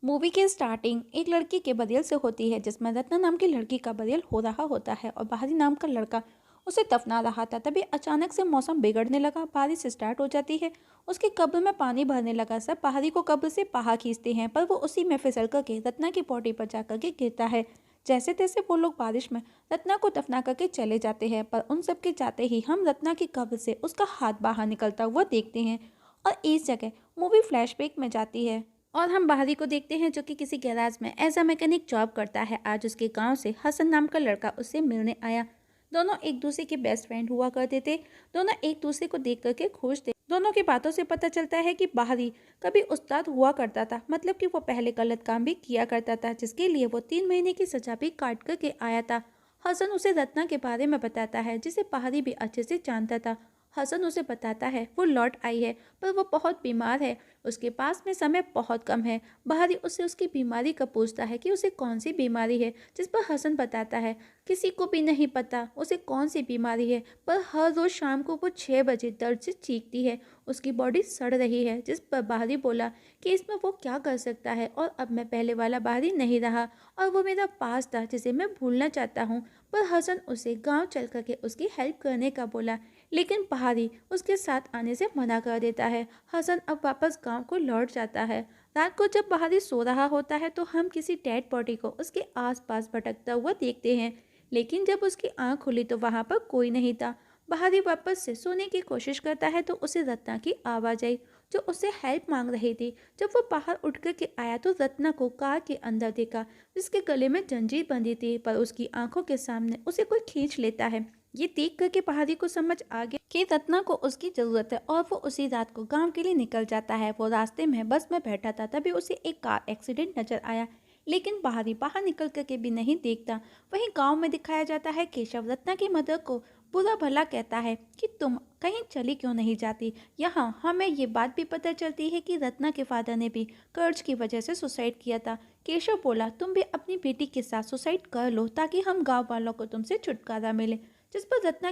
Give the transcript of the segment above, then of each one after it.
Movie की starting एक लड़की के बरियल से होती है जिसमें रत्ना नाम की लड़की का बरियल हो रहा होता है और बाहरी नाम का लड़का उसे दफना रहा था। तभी अचानक से मौसम बिगड़ने लगा, बारिश स्टार्ट हो जाती है। उसके कब्र में पानी भरने लगा। सब बाहरी को कब्र से बाहर खींचते हैं पर वो उसी में फिसल करके रत्ना की बॉडी पर जाकर के गिरता है। जैसे तैसे वो लोग बारिश में रत्ना को दफना करके चले जाते हैं, पर उन सब के जाते ही हम रत्ना की कब्र से उसका हाथ बाहर निकलता हुआ देखते हैं। और इस जगह मूवी फ्लैशबैक में जाती है और हम बाहरी को देखते हैं जो कि किसी गैराज में एज अ मैकेनिक जॉब करता है। आज उसके गांव से हसन नाम का लड़का उससे मिलने आया। दोनों एक दूसरे के बेस्ट फ्रेंड हुआ करते थे। दोनों एक दूसरे को देख करके खुश थे। दोनों की बातों से पता चलता है कि बाहरी कभी उस्ताद हुआ करता था, मतलब कि वो पहले गलत काम भी किया करता था जिसके लिए वो 3 महीने की सजा भी काट करके आया था। हसन उसे रत्ना के बारे में बताता है जिसे बाहरी भी अच्छे से जानता था। हसन उसे बताता है वो लौट आई है पर वो बहुत बीमार है, उसके पास में समय बहुत कम है। बाहरी उससे उसकी बीमारी का पूछता है कि उसे कौन सी बीमारी है, जिस पर हसन बताता है किसी को भी नहीं पता उसे कौन सी बीमारी है, पर हर रोज शाम को वो 6 बजे दर्द से चीखती है, उसकी बॉडी सड़ रही है। जिस पर बाहरी बोला कि इसमें वो क्या कर सकता है और अब मैं पहले वाला बाहरी नहीं रहा और वो मेरा पास था जिसे मैं भूलना चाहता हूँ। पर हसन उसे गाँव चल करके उसकी हेल्प करने का बोला, लेकिन पहाड़ी उसके साथ आने से मना कर देता है। हसन अब वापस गांव को लौट जाता है। रात को जब पहाड़ी सो रहा होता है तो हम किसी डेड बॉडी को उसके आसपास भटकता हुआ देखते हैं, लेकिन जब उसकी आंख खुली तो वहां पर कोई नहीं था। पहाड़ी वापस से सोने की कोशिश करता है तो उसे रत्ना की आवाज आई जो उससे हेल्प मांग रही थी। जब वो बाहर उठ कर के आया तो रत्ना को कार के अंदर देखा जिसके गले में जंजीर बंधी थी, पर उसकी आंखों के सामने उसे कोई खींच लेता है। ये देख करके पहाड़ी को समझ आ गया कि रत्ना को उसकी जरूरत है और वो उसी रात को गांव के लिए निकल जाता है। वो रास्ते में बस में बैठा था तभी उसे एक कार एक्सीडेंट नजर आया, लेकिन पहाड़ी बाहर निकल करके भी नहीं देखता। वहीं गांव में दिखाया जाता है केशव रत्ना की मदर को बुरा भला कहता है कि तुम कहीं चली क्यों नहीं जाती। यहाँ हमें ये बात भी पता चलती है कि रत्ना के फादर ने भी कर्ज की वजह से सुसाइड किया था। केशव बोला तुम भी अपनी बेटी के साथ सुसाइड कर लो ताकि हम गांव वालों को तुमसे छुटकारा मिले। जिस पर रत्ना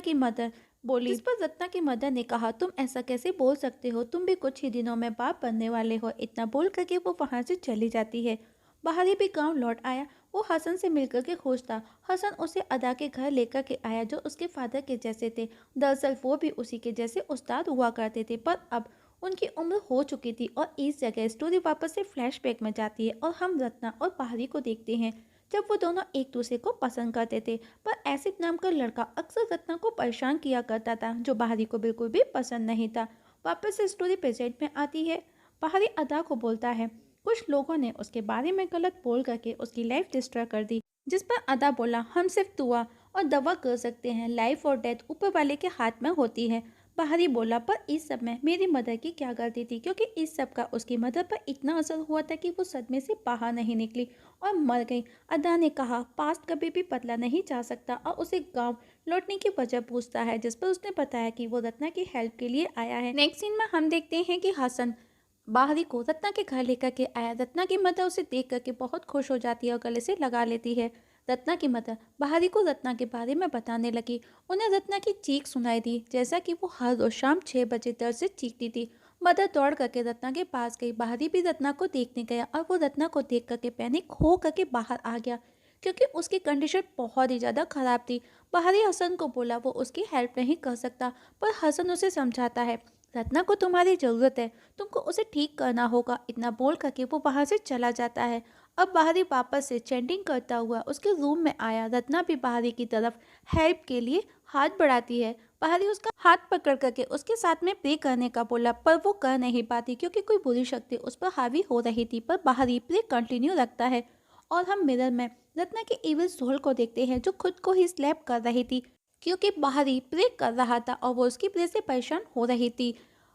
की मदर ने कहा तुम ऐसा कैसे बोल सकते हो, तुम भी कुछ ही दिनों में बाप बनने वाले हो। इतना बोल करके वो वहां से चली जाती है। बाहरी भी गांव लौट आया। वो हसन से मिलकर के खुश था। हसन उसे अदा के घर लेकर के आया जो उसके फादर के जैसे थे। दरअसल वो भी उसी के जैसे उस्ताद हुआ करते थे, पर अब उनकी उम्र हो चुकी थी। और इस जगह स्टोरी वापस से फ्लैशबैक में जाती है और हम रत्ना और बाहरी को देखते हैं जब वो दोनों एक दूसरे को पसंद करते थे। पर एसिड नाम का लड़का अक्सर रत्ना को परेशान किया करता था जो बाहरी को बिल्कुल भी पसंद नहीं था। वापस से स्टोरी प्रेजेंट में आती है। बाहरी अदा को बोलता है कुछ लोगों ने उसके बारे में गलत बोल करके उसकी लाइफ डिस्ट्रॉय कर दी। जिस पर अदा बोला हम सिर्फ दुआ और दवा कर सकते हैं, लाइफ और डेथ ऊपर वाले के हाथ में होती है। बाहरी बोला पर इस सब में मेरी मदर की क्या गलती थी, क्योंकि इस सब का उसकी मदर पर इतना असर हुआ था कि वो सदमे से बाहर नहीं निकली और मर गई। अदा ने कहा पास्ट कभी भी बदला नहीं जा सकता और उसे गांव लौटने की वजह पूछता है, जिस पर उसने बताया कि वो रत्ना की हेल्प के लिए आया है। नेक्स्ट सीन में हम देखते हैं कि हसन बाहरी को रत्ना के घर लेकर के आया। रत्ना की मदर उसे देख करके बहुत खुश हो जाती है और गले से लगा लेती है। रत्ना की मदर बाहरी को रत्ना के बारे में बताने लगी। उन्हें रत्ना की चीख सुनाई दी, जैसा कि वो हर रोज शाम 6 बजे दर्द से चीखती थी। मदर दौड़ करके रत्ना के पास गई। बाहरी भी रत्ना को देखने गया और वो रत्ना को देख करके पैनिक हो करके बाहर आ गया, क्योंकि उसकी कंडीशन बहुत ही ज़्यादा खराब थी। बाहरी हसन को बोला वो उसकी हेल्प नहीं कर सकता, पर हसन उसे समझाता है रत्ना को तुम्हारी ज़रूरत है, तुमको उसे ठीक करना होगा। इतना बोल करके वो वहाँ से चला जाता है। अब बाहरी वापस से चैंटिंग करता हुआ उसके रूम में आया। रत्ना भी बाहरी की तरफ हेल्प के लिए हाथ बढ़ाती है। बाहरी उसका हाथ पकड़ करके उसके साथ में प्रे करने का बोला, पर वो कर नहीं पाती क्योंकि कोई बुरी शक्ति उस पर हावी हो रही थी। पर बाहरी प्रे कंटिन्यू रखता है और हम मिरर में रत्ना के इविल सोल को देखते हैं जो खुद को ही स्लैप कर रही थी, क्योंकि बाहरी प्रे कर रहा था और वो उसकी प्रे से परेशान हो रही थी।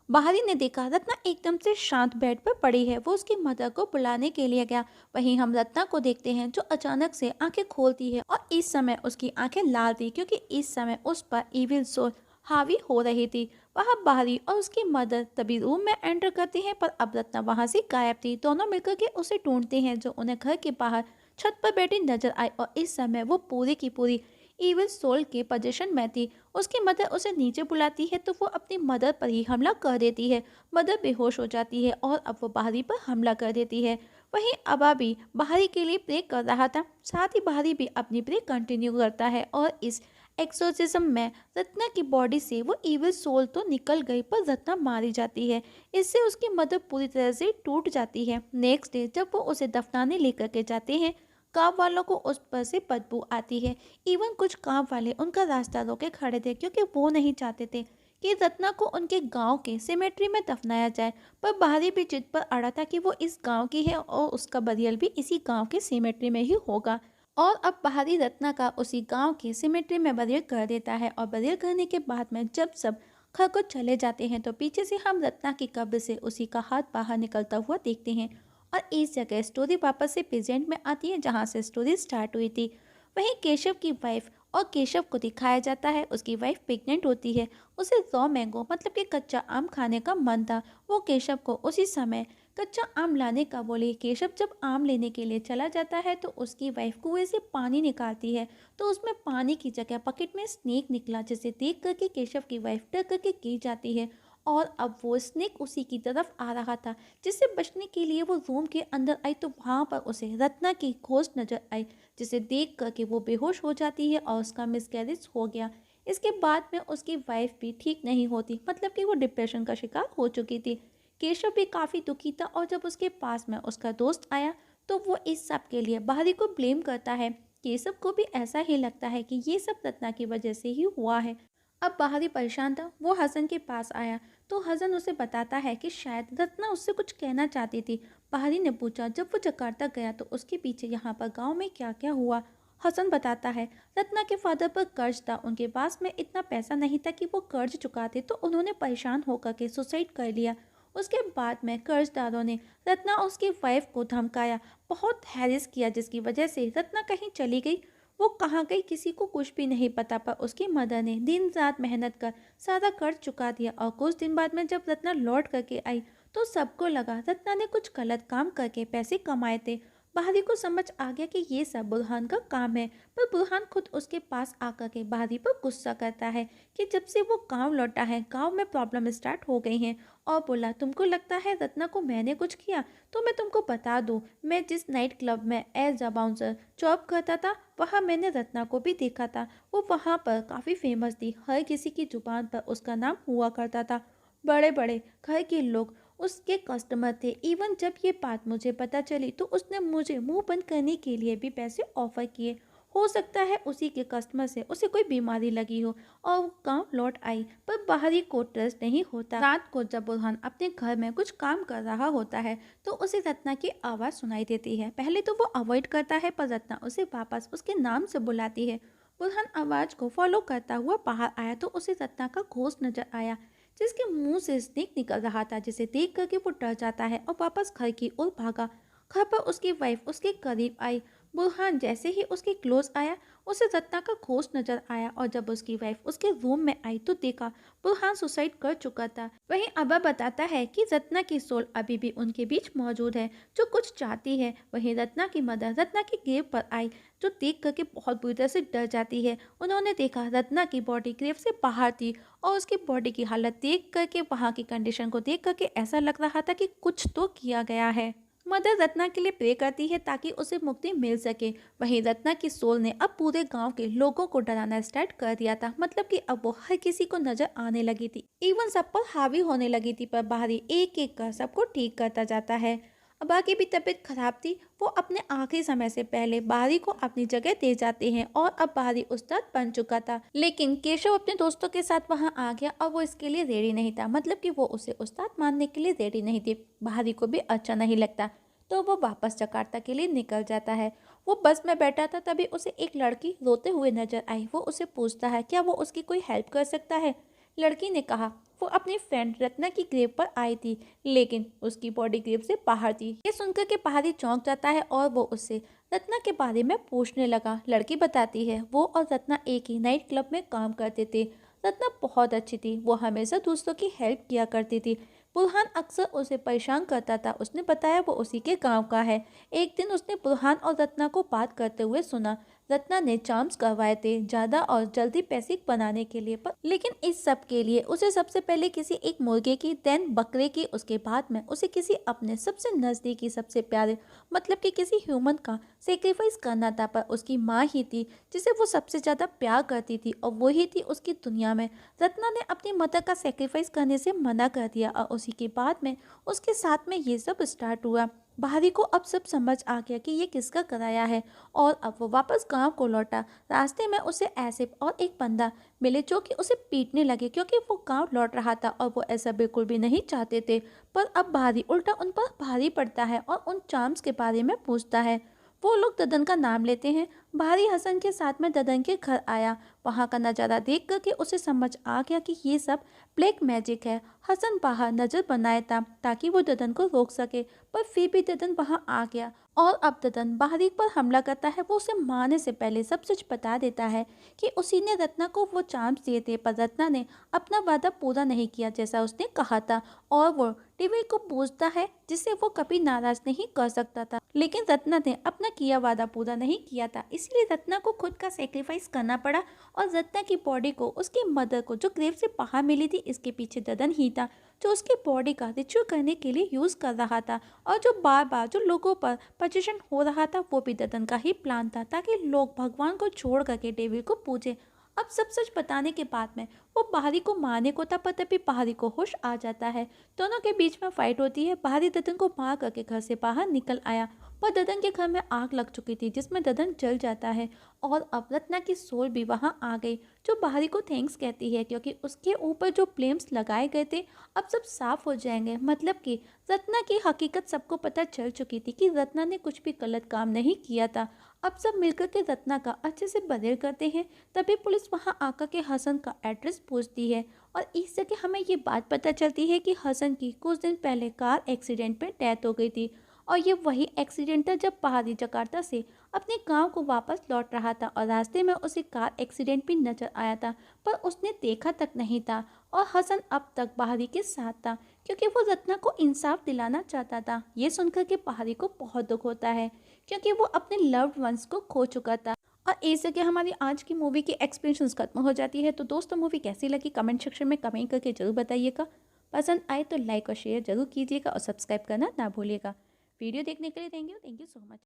बाहरी ने देखा रत्ना एकदम से शांत बेड पर पड़ी है। वो उसकी मदर को बुलाने के लिए गया। वहीं हम रत्ना को देखते हैं जो अचानक से आंखें खोलती है और इस समय उसकी आंखें लाल थी, क्योंकि इस समय उस पर इविल सोल हावी हो रही थी। वहाँ बाहरी और उसकी मदर तभी रूम में एंटर करती हैं, पर अब रत्ना वहाँ से गायब थी। दोनों मिलकर के उसे ढूंढते हैं जो उन्हें घर के बाहर छत पर बैठी नजर आई और इस समय वो पूरी की पूरी इविल सोल के पोजीशन में थी। उसकी मदर उसे नीचे बुलाती है तो वो अपनी मदर पर ही हमला कर देती है। मदर बेहोश हो जाती है और अब वो बाहरी पर हमला कर देती है। वहीं अबा भी बहारी के लिए प्रे कर रहा था। साथ ही बहारी भी अपनी प्रे कंटिन्यू करता है और इस एक्सोर्सिज्म में रत्ना की बॉडी से वो इविल सोल तो निकल गई पर रत्ना मारी जाती है। इससे उसकी मदर पूरी तरह से टूट जाती है। नेक्स्ट डे जब वो उसे दफनाने लेकर के जाते हैं, गांव वालों को उस पर से बदबू आती है। इवन कुछ गांव वाले उनका रास्ता रोके खड़े थे क्योंकि वो नहीं चाहते थे कि रत्ना को उनके गांव के सिमेट्री में दफनाया जाए। पर बहारी भी जिद पर अड़ा था कि वो इस गांव की है और उसका बरियल भी इसी गांव के सिमेट्री में ही होगा। और अब बहारी रत्ना का उसी गांव के सिमेट्री में बरियल कर देता है और बरियल करने के बाद में जब सब घर को चले जाते हैं तो पीछे से हम रत्ना की कब्र से उसी का हाथ बाहर निकलता हुआ देखते हैं। और इस जगह स्टोरी वापस से प्रेजेंट में आती है जहाँ से स्टोरी स्टार्ट हुई थी। वहीं केशव की वाइफ और केशव को दिखाया जाता है, उसकी वाइफ प्रेग्नेंट होती है। उसे रॉ मैंगो मतलब कि कच्चा आम खाने का मन था। वो केशव को उसी समय कच्चा आम लाने का बोले। केशव जब आम लेने के लिए चला जाता है तो उसकी वाइफ कुएं से पानी निकालती है तो उसमें पानी की जगह बकेट में स्नेक निकला, जिसे देख करके केशव की वाइफ डर करके गिर जाती है। और अब वो स्नेक उसी की तरफ आ रहा था। जिससे बचने के लिए वो रूम के अंदर आई तो वहाँ पर उसे रत्ना की खोज नजर आई, जिसे देख करके वो बेहोश हो जाती है और उसका मिसकैरेज हो गया। इसके बाद में उसकी वाइफ भी ठीक नहीं होती, मतलब कि वो डिप्रेशन का शिकार हो चुकी थी। केशव भी काफ़ी दुखी था और जब उसके पास में उसका दोस्त आया तो वो इस सब के लिए बहारी को ब्लेम करता है। केशव को भी ऐसा ही लगता है कि ये सब रत्ना की वजह से ही हुआ है। अब बहारी परेशान था, वो हसन के पास आया तो हसन उसे बताता है कि शायद रत्ना उससे कुछ कहना चाहती थी। बहारी ने पूछा जब वो जकार्ता गया तो उसके पीछे यहाँ पर गांव में क्या क्या हुआ। हसन बताता है रत्ना के फादर पर कर्ज था, उनके पास में इतना पैसा नहीं था कि वो कर्ज चुकाते तो उन्होंने परेशान होकर के सुसाइड कर लिया। उसके बाद में कर्जदारों ने रत्ना और उसकी वाइफ को धमकाया, बहुत हैरेस किया, जिसकी वजह से रत्ना कहीं चली गई। वो कहाँ गई किसी को कुछ भी नहीं पता, पर उसकी मदर ने दिन रात मेहनत कर सारा कर्ज चुका दिया। और कुछ दिन बाद में जब रत्ना लौट करके आई तो सबको लगा रत्ना ने कुछ गलत काम करके पैसे कमाए थे। बहारी को समझ आ गया कि ये सब बुरहान का काम है, पर बुरहान खुद उसके पास आकर के बहारी पर गुस्सा करता है कि जब से वो गांव लौटा है गांव में प्रॉब्लम स्टार्ट हो गई हैं। और बोला तुमको लगता है रत्ना को मैंने कुछ किया, तो मैं तुमको बता दूं, मैं जिस नाइट क्लब में एज अ बाउंसर जॉब करता था वहाँ मैंने रत्ना को भी देखा था। वो वहाँ पर काफ़ी फेमस थी, हर किसी की जुबान पर उसका नाम हुआ करता था। बड़े बड़े घर के लोग उसके कस्टमर थे। इवन जब ये बात मुझे पता चली तो उसने मुझे मुंह बंद करने के लिए भी पैसे ऑफर किए। हो सकता है उसी के कस्टमर से उसे कोई बीमारी लगी हो और वो गाँव लौट आई, पर बाहरी को ट्रस्ट नहीं होता। रात को जब बुरहान अपने घर में कुछ काम कर रहा होता है तो उसे रत्ना की आवाज़ सुनाई देती है। पहले तो वो अवॉइड करता है पर रत्ना उसे वापस उसके नाम से बुलाती है। बुरहान आवाज़ को फॉलो करता हुआ बाहर आया तो उसे रत्ना का घोस्ट नजर आया, जिसके मुंह से स्नेक निकल रहा था, जिसे देख करके वो डर जाता है और वापस घर की ओर भागा। घर पर उसकी वाइफ उसके करीब आई। बुरहान जैसे ही उसके क्लोज आया उसे रत्ना का घोस्ट नजर आया और जब उसकी वाइफ उसके रूम में आई तो देखा बुरहान सुसाइड कर चुका था। वहीं अबा बताता है कि रत्ना की सोल अभी भी उनके बीच मौजूद है जो कुछ चाहती है। वहीं रत्ना की मदर रत्ना की ग्रेव पर आई जो देख करके बहुत बुरी तरह से डर जाती है। उन्होंने देखा रत्ना की बॉडी ग्रेव से बाहर थी और उसकी बॉडी की हालत देख करके, वहाँ की कंडीशन को देख करके ऐसा लग रहा था कि कुछ तो किया गया है। मदर रत्ना के लिए प्रे करती है ताकि उसे मुक्ति मिल सके। वहीं रत्ना की सोल ने अब पूरे गांव के लोगों को डराना स्टार्ट कर दिया था, मतलब कि अब वो हर किसी को नजर आने लगी थी, इवन सब पर हावी होने लगी थी। पर बाहरी एक एक कर सबको ठीक करता जाता है। अबा की भी तबीयत खराब थी, वो अपने आखिरी समय से पहले बाहरी को अपनी जगह दे जाते हैं और अब बाहरी उस्ताद बन चुका था। लेकिन केशव अपने दोस्तों के साथ वहां आ गया और वो इसके लिए रेडी नहीं था, मतलब कि वो उसे उस्ताद मानने के लिए रेडी नहीं थी। बाहरी को भी अच्छा नहीं लगता तो वो वापस जकार्ता के लिए निकल जाता है। वो बस में बैठा था तभी उसे एक लड़की रोते हुए नजर आई। वो उसे पूछता है क्या वो उसकी कोई हेल्प कर सकता है। लड़की ने कहा वो अपनी फ्रेंड रत्ना की ग्रेव पर आई थी, लेकिन उसकी बॉडी ग्रेव से बाहर थी। ये सुनकर के पहाड़ी चौंक जाता है और वो उससे रत्ना के बारे में पूछने लगा। लड़की बताती है वो और रत्ना एक ही नाइट क्लब में काम करते थे। रत्ना बहुत अच्छी थी, वो हमेशा दूसरों की हेल्प किया करती थी। बुरहान अक्सर उसे परेशान करता था। उसने बताया वो उसी के गांव का है। एक दिन उसने बुरहान और रत्ना को बात करते हुए सुना। रत्ना ने चार्म्स करवाए थे ज़्यादा और जल्दी पैसे बनाने के लिए, पर लेकिन इस सब के लिए उसे सबसे पहले किसी एक मुर्गे की, देन बकरे की, उसके बाद में उसे किसी अपने सबसे नज़दीकी, सबसे प्यारे, मतलब कि किसी ह्यूमन का सेक्रीफाइस करना था। पर उसकी माँ ही थी जिसे वो सबसे ज़्यादा प्यार करती थी और वही थी उसकी दुनिया में। रत्ना ने अपनी मदर का सेक्रीफाइस करने से मना कर दिया और उसी के बाद में उसके साथ में ये सब स्टार्ट हुआ। बाहरी को अब सब समझ आ गया कि ये किसका कराया है और अब वो वापस गांव को लौटा। रास्ते में उसे एसिफ और एक बंदा मिले जो कि उसे पीटने लगे क्योंकि वो गांव लौट रहा था और वो ऐसा बिल्कुल भी नहीं चाहते थे। पर अब बाहरी उल्टा उन पर भारी पड़ता है और उन चार्म्स के बारे में पूछता है। वो लोग ददन का नाम लेते हैं। बाहरी हसन के साथ में ददन के घर आया। वहाँ का नज़ारा देख कर के उसे समझ आ गया कि ये सब ब्लैक मैजिक है। हसन बाहर नजर बनाया था ताकि वो ददन को रोक सके, पर फिर भी ददन वहाँ आ गया और अब ददन बाहरी पर हमला करता है। वो उसे मारने से पहले सब सच बता देता है कि उसी ने रत्ना को वो चार्म्स दिए थे, पर रत्ना ने अपना वादा पूरा नहीं किया जैसा उसने कहा था और वो टीवी को पूछता है जिसे वो कभी नाराज नहीं कर सकता था। लेकिन रत्ना ने अपना किया वादा पूरा नहीं किया था, इसलिए रत्ना को खुद का सेक्रीफाइस करना पड़ा और रत्ना की बॉडी को उसकी मदर को जो ग्रेव से बाहर मिली थी, इसके पीछे ददन ही था जो उसकी बॉडी का रिचुअल करने के लिए यूज कर रहा था और जो बार बार जो लोगों पर पोजीशन हो रहा था वो भी ददन का ही प्लान था ताकि लोग भगवान को छोड़ करके डेविल को पूजे। अब सब सच बताने के बाद में वो बाहरी को मारने को था, पर तभी बाहरी को होश आ जाता है। दोनों के बीच में फाइट होती है। बाहरी ददन को मार करके घर से बाहर निकल आया, पर ददन के घर में आग लग चुकी थी जिसमें ददन जल जाता है और अब रत्ना की सोल भी वहां आ गई जो बाहरी को थैंक्स कहती है क्योंकि उसके ऊपर जो फ्लेम्स लगाए गए थे अब सब साफ हो जाएंगे। मतलब कि रत्ना की हकीकत सबको पता चल चुकी थी कि रत्ना ने कुछ भी गलत काम नहीं किया था। अब सब मिलकर के रत्ना का अच्छे से बदल करते हैं। तभी पुलिस वहां आकर के हसन का एड्रेस पूछती है और इस जगह हमें ये बात पता चलती है कि हसन की कुछ दिन पहले कार एक्सीडेंट में डेथ हो गई थी और ये वही एक्सीडेंट था जब पहाड़ी जकार्ता से अपने गांव को वापस लौट रहा था और रास्ते में उसे कार एक्सीडेंट भी नजर आया था, पर उसने देखा तक नहीं था और हसन अब तक बाहरी के साथ था क्योंकि वो रत्ना को इंसाफ दिलाना चाहता था। ये सुनकर के बाहरी को बहुत दुख होता है क्योंकि वो अपने लव्ड वंस को खो चुका था। और इस जगह हमारी आज की मूवी की एक्सप्लेनेशंस खत्म हो जाती है। तो दोस्तों मूवी कैसी लगी कमेंट सेक्शन में कमेंट करके जरूर बताइएगा। पसंद आए तो लाइक और शेयर जरूर कीजिएगा और सब्सक्राइब करना ना भूलिएगा। वीडियो देखने के लिए थैंक यू सो मच।